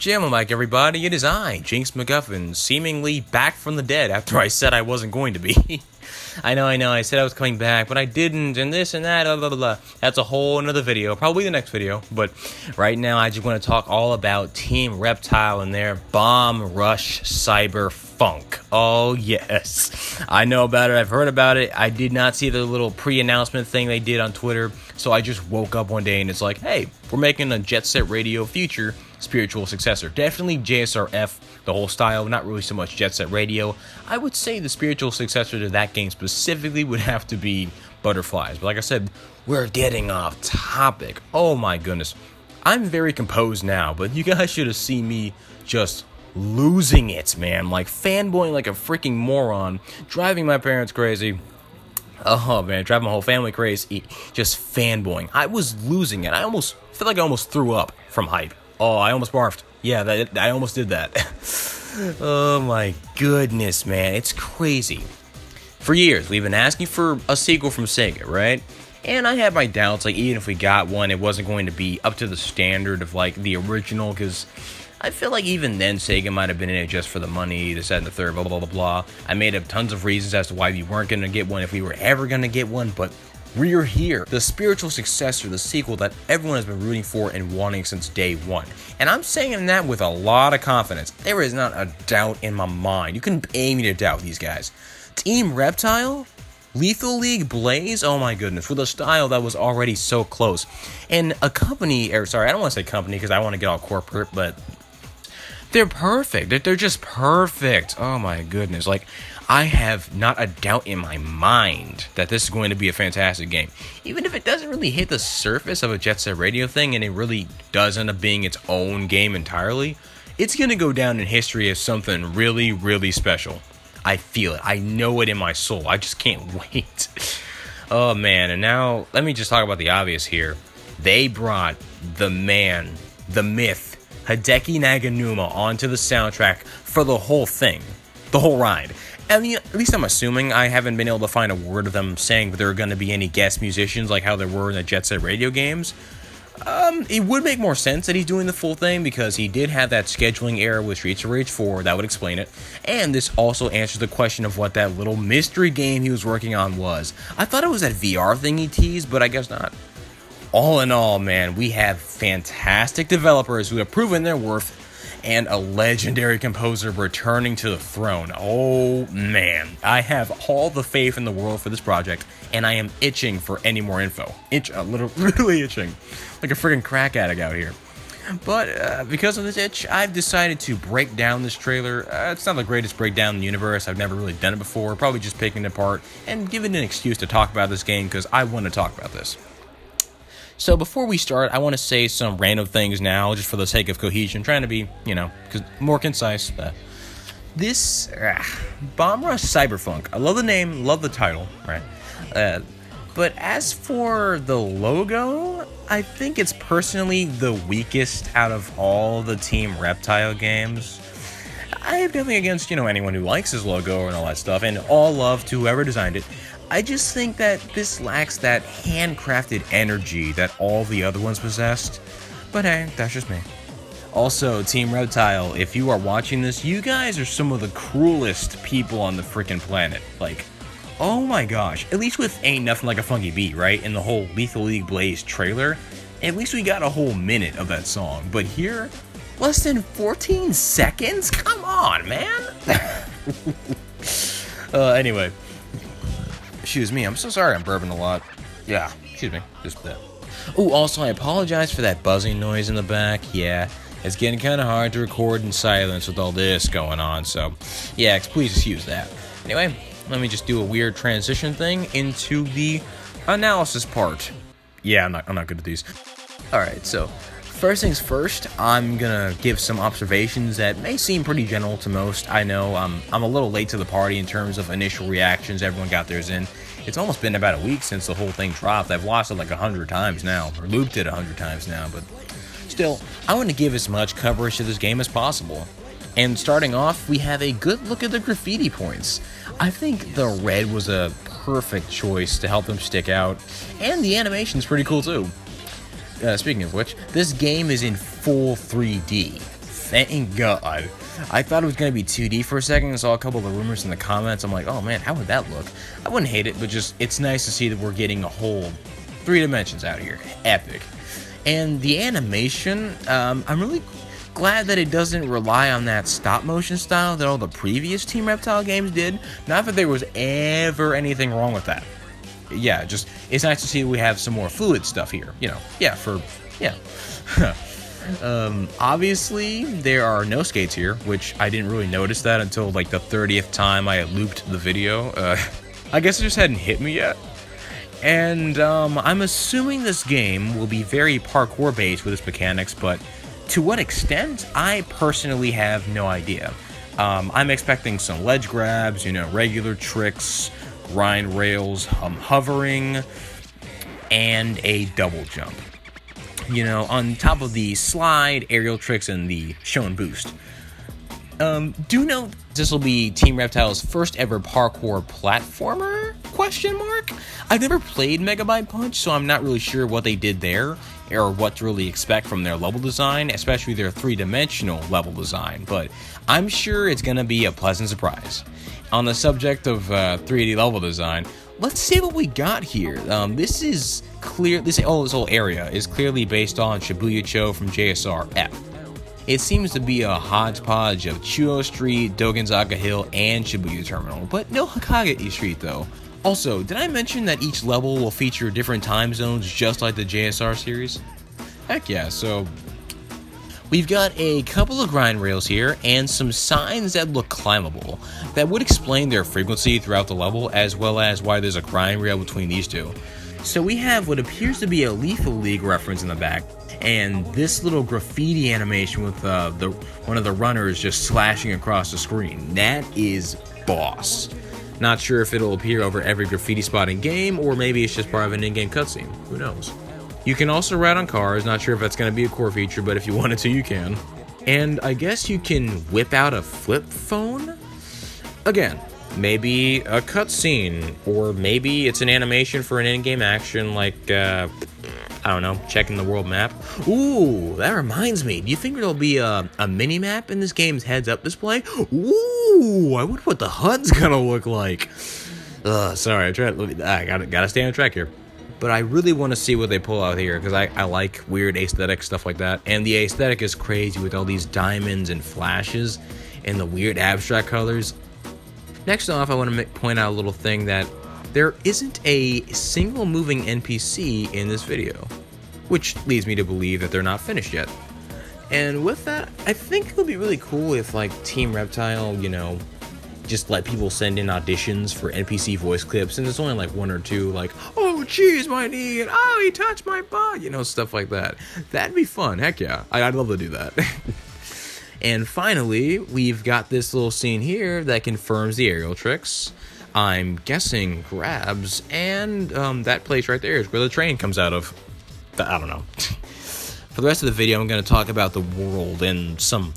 Jaomabike, everybody, it is I, Jinx McGuffin, seemingly back from the dead after I said I wasn't going to be. I know, I said I was coming back, but I didn't, and this and that, blah, blah, blah. That's a whole another video, probably the next video, but right now I just want to talk all about Team Reptile and their BOMB RUSH CYBERFUUUUUUNK. Oh, yes. I know about it, I've heard about it. I did not see the little pre-announcement thing they did on Twitter, so I just woke up one day and it's like, hey, we're making a Jet Set Radio future spiritual successor. Definitely JSRF, the whole style, not really so much Jet Set Radio. I would say the spiritual successor to that game specifically would have to be Butterflies. But like I said, we're getting off topic. Oh my goodness. I'm very composed now, but you guys should have seen me just losing it, man. Like fanboying like a freaking moron, driving my parents crazy. Oh man, driving my whole family crazy, just fanboying. I was losing it. I feel like I almost threw up from hype. Oh, I almost barfed. Yeah, I almost did that. Oh my goodness, man. It's crazy. For years, we've been asking for a sequel from Sega, right? And I had my doubts, like even if we got one, it wasn't going to be up to the standard of like the original, because I feel like even then Sega might have been in it just for the money, this, that, and the third, blah, blah, blah, blah. I made up tons of reasons as to why we weren't going to get one, if we were ever going to get one, but we're here. The spiritual successor, the sequel that everyone has been rooting for and wanting since day one. And I'm saying that with a lot of confidence. There is not a doubt in my mind. You couldn't pay me to doubt these guys. Team Reptile? Lethal League Blaze? Oh my goodness, with a style that was already so close. And a company, or sorry, I don't want to say company because I want to get all corporate, but they're perfect. They're just perfect. Oh my goodness. Like, I have not a doubt in my mind that this is going to be a fantastic game. Even if it doesn't really hit the surface of a Jet Set Radio thing and it really does end up being its own game entirely, it's going to go down in history as something really, really special. I feel it. I know it in my soul. I just can't wait. Oh man, and now let me just talk about the obvious here. They brought the man, the myth, Hideki Naganuma onto the soundtrack for the whole thing. The whole ride. I mean, at least I'm assuming. I haven't been able to find a word of them saying that there are going to be any guest musicians like how there were in the Jet Set Radio games. It would make more sense that he's doing the full thing because he did have that scheduling error with Streets of Rage 4. That would explain it. And this also answers the question of what that little mystery game he was working on was. I thought it was that VR thing he teased, but I guess not. All in all, man, we have fantastic developers who have proven their worth and a legendary composer returning to the throne. Oh man, I have all the faith in the world for this project, and I am itching for any more info. Literally itching, like a friggin' crack addict out here. But because of this itch, I've decided to break down this trailer. It's not the greatest breakdown in the universe. I've never really done it before. Probably just picking it apart and giving an excuse to talk about this game because I want to talk about this. So before we start, I want to say some random things now, just for the sake of cohesion, trying to be, more concise. This BOMB RUSH CYBERFUNK, I love the name, love the title, right? But as for the logo, I think it's personally the weakest out of all the Team Reptile games. I have nothing against, anyone who likes his logo and all that stuff, and all love to whoever designed it. I just think that this lacks that handcrafted energy that all the other ones possessed. But hey, that's just me. Also, Team Reptile, if you are watching this, you guys are some of the cruelest people on the freaking planet. Like, oh my gosh. At least with Ain't Nothing Like a Funky Beat, right? In the whole Lethal League Blaze trailer, at least we got a whole minute of that song. But here, less than 14 seconds? Come on, man. Anyway. Excuse me, I'm so sorry I'm burping a lot. Yeah, excuse me, just that. Oh, also I apologize for that buzzing noise in the back. Yeah, it's getting kind of hard to record in silence with all this going on, so yeah, please excuse that. Anyway, let me just do a weird transition thing into the analysis part. Yeah, I'm not good at these. Alright, so first things first, I'm gonna give some observations that may seem pretty general to most. I know I'm a little late to the party in terms of initial reactions. Everyone got theirs in. It's almost been about a week since the whole thing dropped. I've watched it like 100 times now, or looped it 100 times now, but still, I want to give as much coverage to this game as possible. And starting off, we have a good look at the graffiti points. I think the red was a perfect choice to help them stick out, and the animation's pretty cool too. Speaking of which, this game is in full 3D. Thank God. I thought it was going to be 2D for a second and saw a couple of the rumors in the comments. I'm like, oh man, how would that look? I wouldn't hate it, but just, it's nice to see that we're getting a whole 3 dimensions out here. Epic. And the animation, I'm really glad that it doesn't rely on that stop motion style that all the previous Team Reptile games did. Not that there was ever anything wrong with that. Yeah, just, it's nice to see we have some more fluid stuff here, you know. Yeah, obviously there are no skates here, which I didn't really notice that until like the 30th time I had looped the video. I guess it just hadn't hit me yet. And I'm assuming this game will be very parkour based with its mechanics, but to what extent, I personally have no idea. I'm expecting some ledge grabs, you know, regular tricks, grind rails, hovering, and a double jump. You know, on top of the slide, aerial tricks, and the shown boost. Do note this will be Team Reptile's first ever parkour platformer? Question mark? I've never played Megabyte Punch, so I'm not really sure what they did there, or what to really expect from their level design, especially their 3-dimensional level design, but I'm sure it's gonna be a pleasant surprise. On the subject of 3D level design, let's see what we got here. This whole area is clearly based on Shibuya-cho from JSR-F. It seems to be a hodgepodge of Chuo Street, Dogenzaka Hill, and Shibuya Terminal, but no Hakage Street though. Also, did I mention that each level will feature different time zones just like the JSR series? Heck yeah, so we've got a couple of grind rails here and some signs that look climbable that would explain their frequency throughout the level, as well as why there's a grind rail between these two. So we have what appears to be a Lethal League reference in the back, and this little graffiti animation with one of the runners just slashing across the screen. That is boss. Not sure if it'll appear over every graffiti spot in game, or maybe it's just part of an in-game cutscene. Who knows? You can also ride on cars. Not sure if that's going to be a core feature, but if you wanted to, you can. And I guess you can whip out a flip phone? Again, maybe a cutscene, or maybe it's an animation for an in-game action like, I don't know, checking the world map. Ooh, that reminds me. Do you think there'll be a mini-map in this game's heads-up display? Ooh, I wonder what the HUD's gonna look like. Sorry, I gotta stay on track here. But I really want to see what they pull out here, because I like weird aesthetic stuff like that. And the aesthetic is crazy with all these diamonds and flashes and the weird abstract colors. Next off, I want to point out a little thing that there isn't a single moving NPC in this video, which leads me to believe that they're not finished yet. And with that, I think it would be really cool if, like, Team Reptile, you know, just let people send in auditions for NPC voice clips, and there's only like 1 or 2, like, oh geez, my knee, and oh, he touched my butt, you know, stuff like that. That'd be fun. Heck yeah, I'd love to do that. And finally, we've got this little scene here that confirms the aerial tricks. I'm guessing grabs, and that place right there is where the train comes out of. I don't know. For the rest of the video, I'm going to talk about the world and some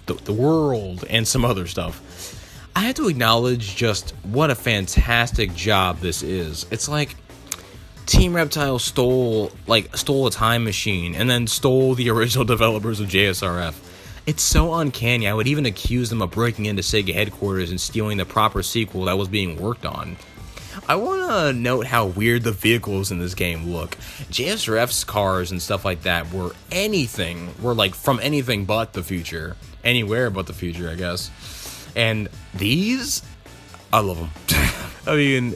other stuff. I have to acknowledge just what a fantastic job this is. It's like Team Reptile stole a time machine and then stole the original developers of JSRF. It's so uncanny. I would even accuse them of breaking into Sega headquarters and stealing the proper sequel that was being worked on. I want to note how weird the vehicles in this game look. JSRF's cars and stuff like that were like from anything but the future. Anywhere but the future, I guess. And these, I love them. I mean,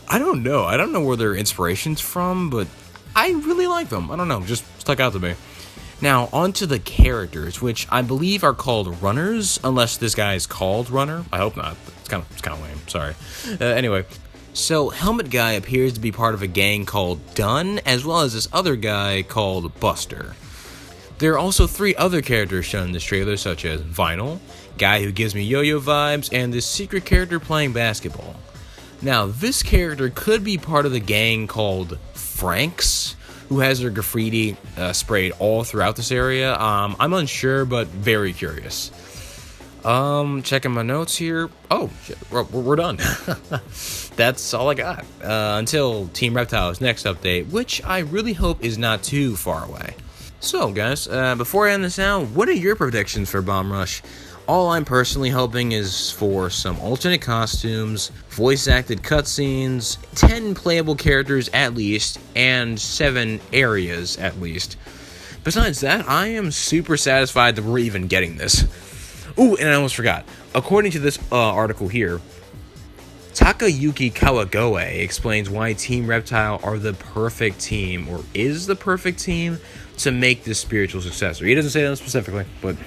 I don't know. I don't know where their inspiration's from, but I really like them. I don't know, just stuck out to me. Now, onto the characters, which I believe are called runners, unless this guy is called Runner. I hope not. It's kind of lame. Sorry. Anyway, so Helmet Guy appears to be part of a gang called Dunn, as well as this other guy called Buster. There are also 3 other characters shown in this trailer, such as Vinyl, guy who gives me yo-yo vibes, and this secret character playing basketball. Now, this character could be part of the gang called Franks, who has their graffiti sprayed all throughout this area. I'm unsure, but very curious. Checking my notes here. Oh, shit, we're done. That's all I got. Until Team Reptile's next update, which I really hope is not too far away. So, guys, before I end this out, what are your predictions for Bomb Rush? All I'm personally hoping is for some alternate costumes, voice-acted cutscenes, 10 playable characters at least, and 7 areas at least. Besides that, I am super satisfied that we're even getting this. Ooh, and I almost forgot. According to this article here, Takayuki Kawagoe explains why Team Reptile are the perfect team, or is the perfect team, to make this spiritual successor. He doesn't say that specifically, but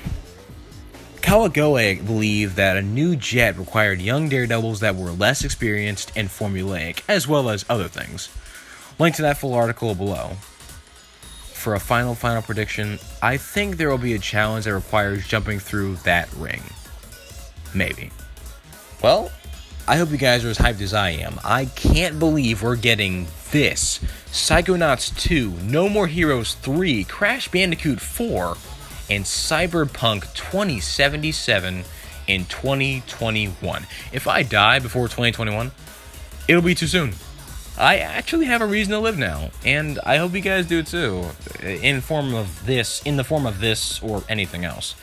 Kawagoe believed that a new jet required young daredevils that were less experienced and formulaic, as well as other things. Link to that full article below. For a final prediction, I think there will be a challenge that requires jumping through that ring. Maybe. Well, I hope you guys are as hyped as I am. I can't believe we're getting this. Psychonauts 2, No More Heroes 3, Crash Bandicoot 4, and Cyberpunk 2077 in 2021. If I die before 2021, it'll be too soon. I actually have a reason to live now, and I hope you guys do too, in the form of this or anything else.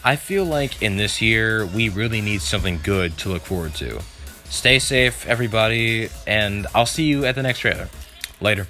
I feel like in this year, we really need something good to look forward to. Stay safe, everybody, and I'll see you at the next trailer. Later.